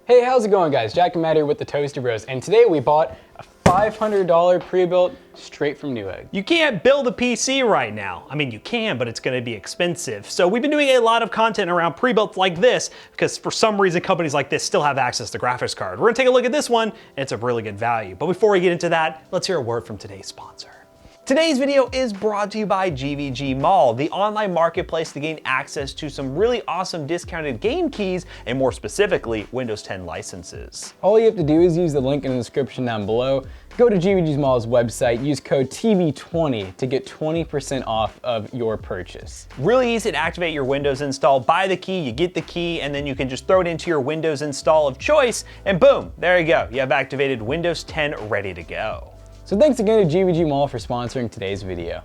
Hey, how's it going, guys? Jack and Matt here with the Toaster Bros, and today we bought a $500 pre-built straight from Newegg. You can't build a PC right now. I mean, you can, but it's gonna be expensive. So we've been doing a lot of content around pre-builts like this because for some reason companies like this still have access to graphics card. We're gonna take a look at this one, and it's a really good value. But before we get into that, let's hear a word from today's sponsor. Today's video is brought to you by GVGMall, the online marketplace to gain access to some really awesome discounted game keys and more specifically, Windows 10 licenses. All you have to do is use the link in the description down below, go to GVGMall's website, use code TB20 to get 20% off of your purchase. Really easy to activate your Windows install. Buy the key, you get the key, and then you can just throw it into your Windows install of choice, and boom, there you go. You have activated Windows 10 ready to go. So thanks again to GVGMall for sponsoring today's video.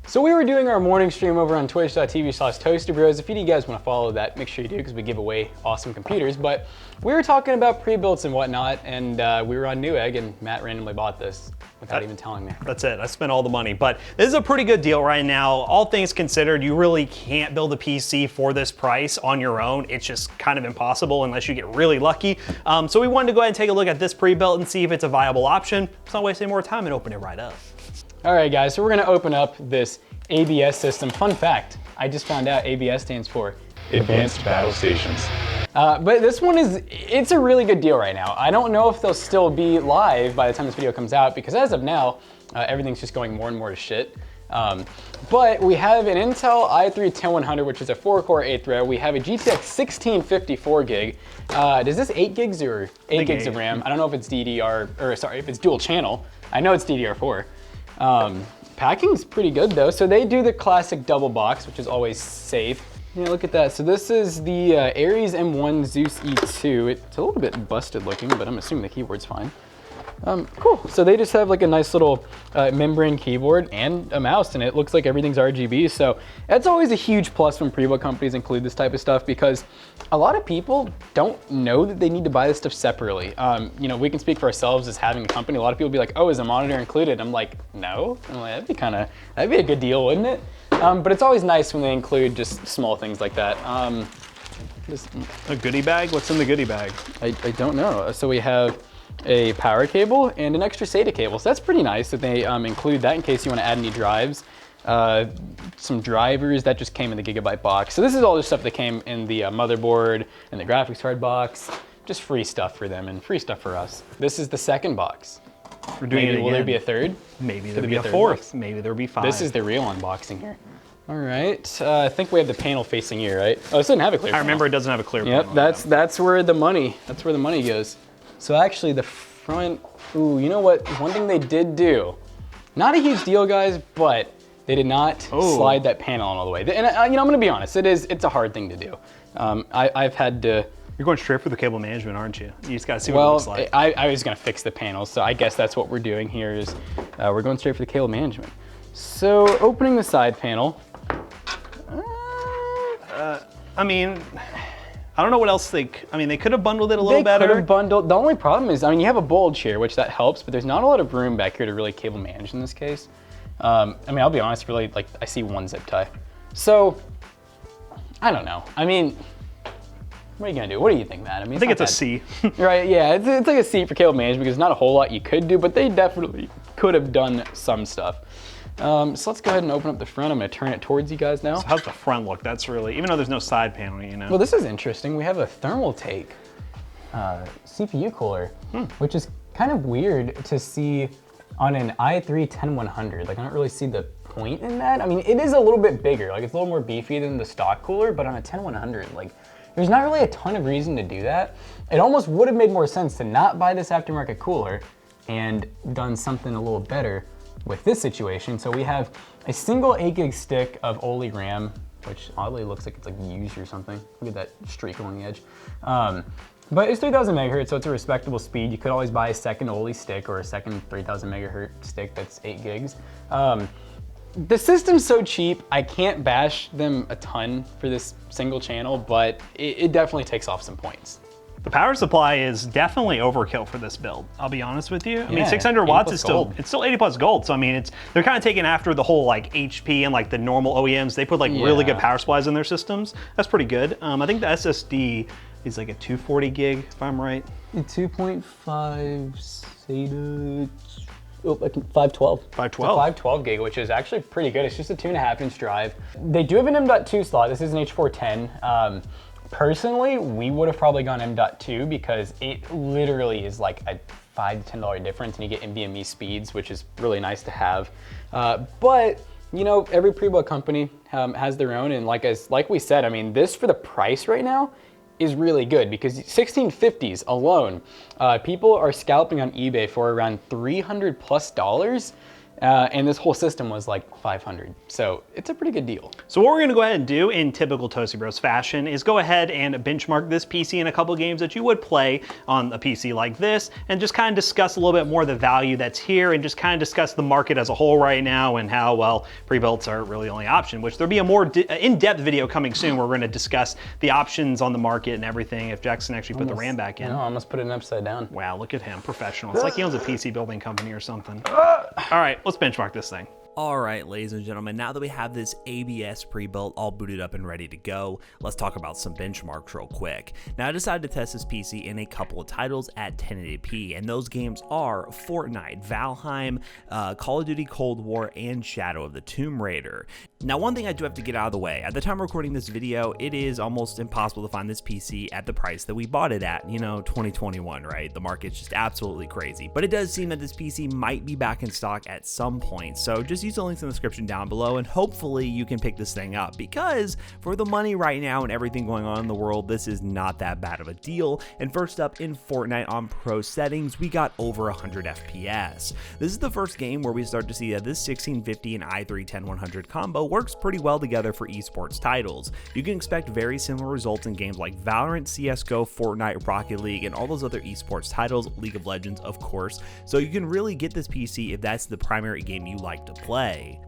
So we were doing our morning stream over on twitch.tv/toasterbros. If you guys want to follow that, make sure you do because we give away awesome computers. But we were talking about pre-builts and whatnot, and we were on Newegg, and Matt randomly bought this without even telling me. That's it, I spent all the money. But this is a pretty good deal right now. All things considered, you really can't build a PC for this price on your own. It's just kind of impossible unless you get really lucky. So we wanted to go ahead and take a look at this pre-built and see if it's a viable option. Let's not waste any more time and open it right up. All right, guys, so we're gonna open up this ABS system. Fun fact, I just found out ABS stands for Advanced Battle Stations. But this one it's a really good deal right now. I don't know if they'll still be live by the time this video comes out because as of now, everything's just going more and more to shit. But we have an Intel i3-10100, which is a 4-core 8th thread. We have a GTX 1654 gig. Does this 8 gigs or 8 gigs of RAM? I don't know if it's DDR, or sorry, if it's dual channel. I know it's DDR4. Packing's pretty good though. So they do the classic double box, which is always safe. Yeah, look at that. So this is the Ares M1 Zeus E2. It's a little bit busted looking, but I'm assuming the keyboard's fine. Cool. So they just have like a nice little membrane keyboard and a mouse, and it looks like everything's RGB. So that's always a huge plus when pre-built companies include this type of stuff because a lot of people don't know that they need to buy this stuff separately. You know, we can speak for ourselves as having a company. A lot of people be like, "Oh, is a monitor included?" I'm like, "No." I'm like, that'd be a good deal, wouldn't it? But it's always nice when they include just small things like that. A goodie bag? What's in the goodie bag? I don't know. So we have a power cable and an extra SATA cable. So that's pretty nice that they include that in case you want to add any drives. Some drivers that just came in the Gigabyte box. So this is all the stuff that came in the motherboard and the graphics card box. Just free stuff for them and free stuff for us. This is the second box. We're doing it again. Will there be a third? Maybe there'll be a fourth. Maybe there'll be 5. This is the real unboxing here. All right, I think we have the panel facing here, right? Oh, this doesn't have a clear panel. I remember it doesn't have a clear panel. Yep, that's where the money goes. So actually the front, ooh, you know what? One thing they did do, not a huge deal, guys, but they did not slide that panel on all the way. And you know, I'm gonna be honest, it's a hard thing to do. I've had to. You're going straight for the cable management, aren't you? You just gotta see what it looks like. I was gonna fix the panels, so I guess that's what we're doing here is we're going straight for the cable management. So opening the side panel. I mean, I don't know what else they could have bundled it a little better. They could have bundled. The only problem is, I mean, you have a bulge here, which that helps, but there's not a lot of room back here to really cable manage in this case. I mean, I'll be honest, really, like, I see one zip tie. So, I don't know. I mean, what are you gonna do? What do you think, Matt? I mean, I think it's a C. Right, yeah, it's like a C for cable management because not a whole lot you could do, but they definitely could have done some stuff. So let's go ahead and open up the front. I'm gonna turn it towards you guys now. So how's the front look? That's really, even though there's no side panel, you know. Well, this is interesting. We have a thermal take CPU cooler, which is kind of weird to see on an i3-10100. Like, I don't really see the point in that. I mean, it is a little bit bigger. Like, it's a little more beefy than the stock cooler, but on a 10100, like, there's not really a ton of reason to do that. It almost would have made more sense to not buy this aftermarket cooler and done something a little better with this situation. So we have a single 8 gig stick of Oli RAM, which oddly looks like it's like used or something. Look at that streak along the edge. But it's 3000 megahertz, so it's a respectable speed. You could always buy a second Oli stick or a second 3000 megahertz stick that's 8 gigs. The system's so cheap, I can't bash them a ton for this single channel, but it definitely takes off some points. The power supply is definitely overkill for this build. I'll be honest with you. I mean, 600 watts is still, it's still 80 plus gold. So I mean, they're kind of taking after the whole like HP and like the normal OEMs. They put like really good power supplies in their systems. That's pretty good. I think the SSD He's like a 240 gig, if I'm right. 2.5 SATA. Oh, 512. 512. It's a 512 gig, which is actually pretty good. It's just a 2.5-inch drive. They do have an M.2 slot. This is an H410. Personally, we would have probably gone M.2 because it literally is like a $5 to $10 difference, and you get NVMe speeds, which is really nice to have. But you know, every pre-built company has their own, and like we said, I mean, this for the price right now is really good because 1650s alone, people are scalping on eBay for around $300+, and this whole system was like 500. So it's a pretty good deal. So what we're gonna go ahead and do in typical Toasty Bros fashion is go ahead and benchmark this PC in a couple games that you would play on a PC like this, and just kind of discuss a little bit more the value that's here, and just kind of discuss the market as a whole right now and how, well, pre-builts are really the only option, which there'll be a more in-depth video coming soon where we're gonna discuss the options on the market and everything if Jackson actually put the RAM back in. No, I almost put it upside down. Wow, look at him, professional. It's like he owns a PC building company or something. All right, let's benchmark this thing. All right, ladies and gentlemen, now that we have this ABS pre-built all booted up and ready to go, let's talk about some benchmarks real quick. Now, I decided to test this PC in a couple of titles at 1080p, and those games are Fortnite, Valheim, Call of Duty Cold War, and Shadow of the Tomb Raider. Now, one thing I do have to get out of the way, at the time of recording this video, it is almost impossible to find this PC at the price that we bought it at, you know, 2021, right? The market's just absolutely crazy. But it does seem that this PC might be back in stock at some point, so just use the links in the description down below, and hopefully you can pick this thing up, because for the money right now and everything going on in the world, this is not that bad of a deal. And first up, in Fortnite on pro settings, we got over 100 FPS. This is the first game where we start to see that this 1650 and i3-10100 combo works pretty well together for esports titles. You can expect very similar results in games like Valorant, CSGO, Fortnite, Rocket League, and all those other esports titles, League of Legends, of course, so you can really get this PC if that's the primary game you like to play.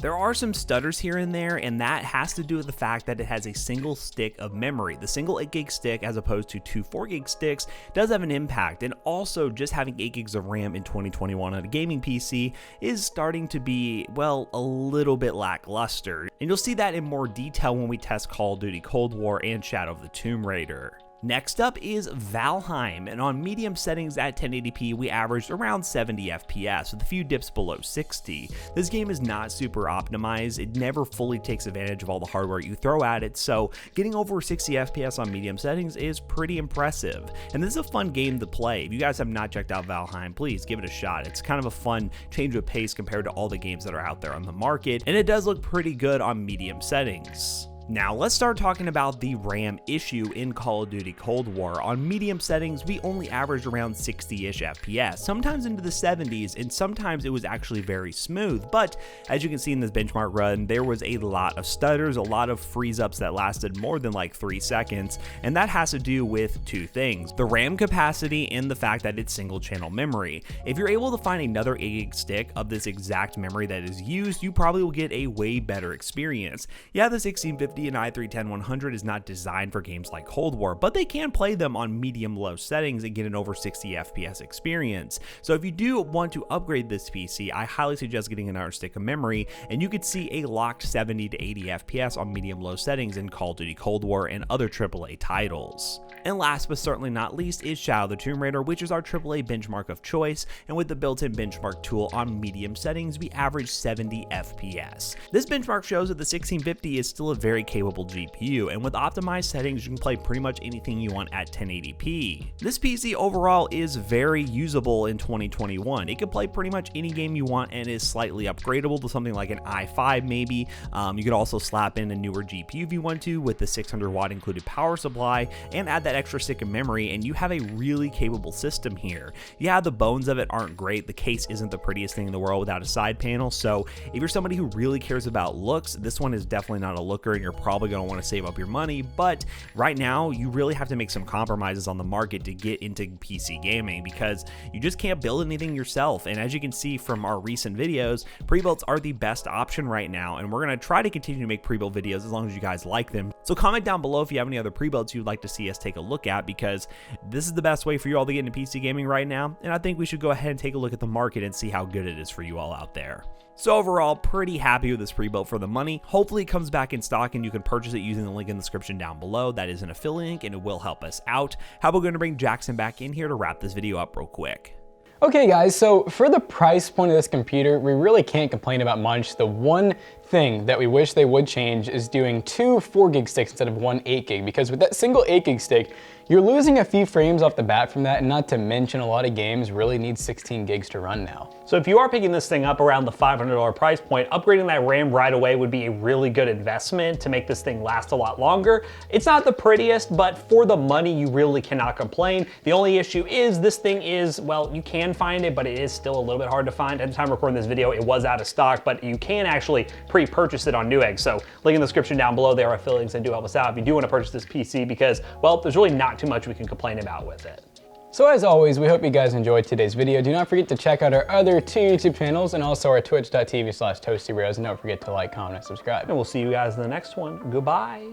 There are some stutters here and there, and that has to do with the fact that it has a single stick of memory. The single 8 gig stick, as opposed to two 4 gig sticks, does have an impact, and also just having 8 gigs of RAM in 2021 on a gaming PC is starting to be, well, a little bit lackluster. And you'll see that in more detail when we test Call of Duty Cold War and Shadow of the Tomb Raider. Next up is Valheim, and on medium settings at 1080p, we averaged around 70 FPS with a few dips below 60. This game is not super optimized. It never fully takes advantage of all the hardware you throw at it, so getting over 60 FPS on medium settings is pretty impressive. And this is a fun game to play. If you guys have not checked out Valheim, please give it a shot. It's kind of a fun change of pace compared to all the games that are out there on the market, and it does look pretty good on medium settings. Now let's start talking about the RAM issue in Call of Duty Cold War. On medium settings, we only averaged around 60-ish FPS, sometimes into the 70s, and sometimes it was actually very smooth. But as you can see in this benchmark run, there was a lot of stutters, a lot of freeze-ups that lasted more than like 3 seconds, and that has to do with two things: the RAM capacity and the fact that it's single-channel memory. If you're able to find another 8 gig stick of this exact memory that is used, you probably will get a way better experience. Yeah, the 1650 and i3-10100 is not designed for games like Cold War, but they can play them on medium-low settings and get an over 60 FPS experience. So if you do want to upgrade this PC, I highly suggest getting another stick of memory, and you could see a locked 70 to 80 FPS on medium-low settings in Call of Duty Cold War and other AAA titles. And last but certainly not least is Shadow of the Tomb Raider, which is our AAA benchmark of choice, and with the built-in benchmark tool on medium settings, we average 70 FPS. This benchmark shows that the 1650 is still a very capable GPU, and with optimized settings, you can play pretty much anything you want at 1080p. This PC overall is very usable in 2021. It can play pretty much any game you want and is slightly upgradable to something like an i5 maybe. You could also slap in a newer GPU if you want to with the 600 watt included power supply and add that extra stick of memory, and you have a really capable system here. Yeah, the bones of it aren't great. The case isn't the prettiest thing in the world without a side panel, so if you're somebody who really cares about looks, this one is definitely not a looker, and you're probably going to want to save up your money. But right now, you really have to make some compromises on the market to get into PC gaming, because you just can't build anything yourself. And as you can see from our recent videos, pre-builts are the best option right now, and we're going to try to continue to make pre-built videos as long as you guys like them. So comment down below if you have any other pre-builts you'd like to see us take a look at, because this is the best way for you all to get into PC gaming right now, and I think we should go ahead and take a look at the market and see how good it is for you all out there. So overall, pretty happy with this pre-built for the money. Hopefully it comes back in stock and you can purchase it using the link in the description down below. That is an affiliate link and it will help us out. How about we're gonna bring Jackson back in here to wrap this video up real quick. Okay guys, so for the price point of this computer, we really can't complain about much. The one thing that we wish they would change is doing 2 4GB sticks instead of 1 8GB, because with that single 8GB stick, you're losing a few frames off the bat from that, and not to mention a lot of games really need 16 gigs to run now. So if you are picking this thing up around the $500 price point, upgrading that RAM right away would be a really good investment to make this thing last a lot longer. It's not the prettiest, but for the money, you really cannot complain. The only issue is this thing is, well, you can find it, but it is still a little bit hard to find. At the time of recording this video, it was out of stock, but you can actually pre-purchase it on Newegg. So link in the description down below, there are affiliates that do help us out if you do want to purchase this PC, because, well, there's really not too much we can complain about with it. So as always, we hope you guys enjoyed today's video. Do not forget to check out our other 2 YouTube channels and also our twitch.tv/toastybros, and don't forget to like, comment, and subscribe. And we'll see you guys in the next one. Goodbye.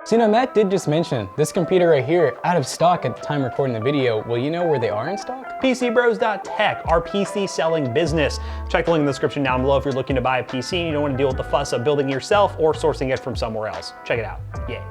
So you know, Matt did just mention this computer right here, out of stock at the time recording the video. Well, you know where they are in stock? PCBros.tech, our PC selling business. Check the link in the description down below if you're looking to buy a PC and you don't want to deal with the fuss of building it yourself or sourcing it from somewhere else. Check it out. Yay.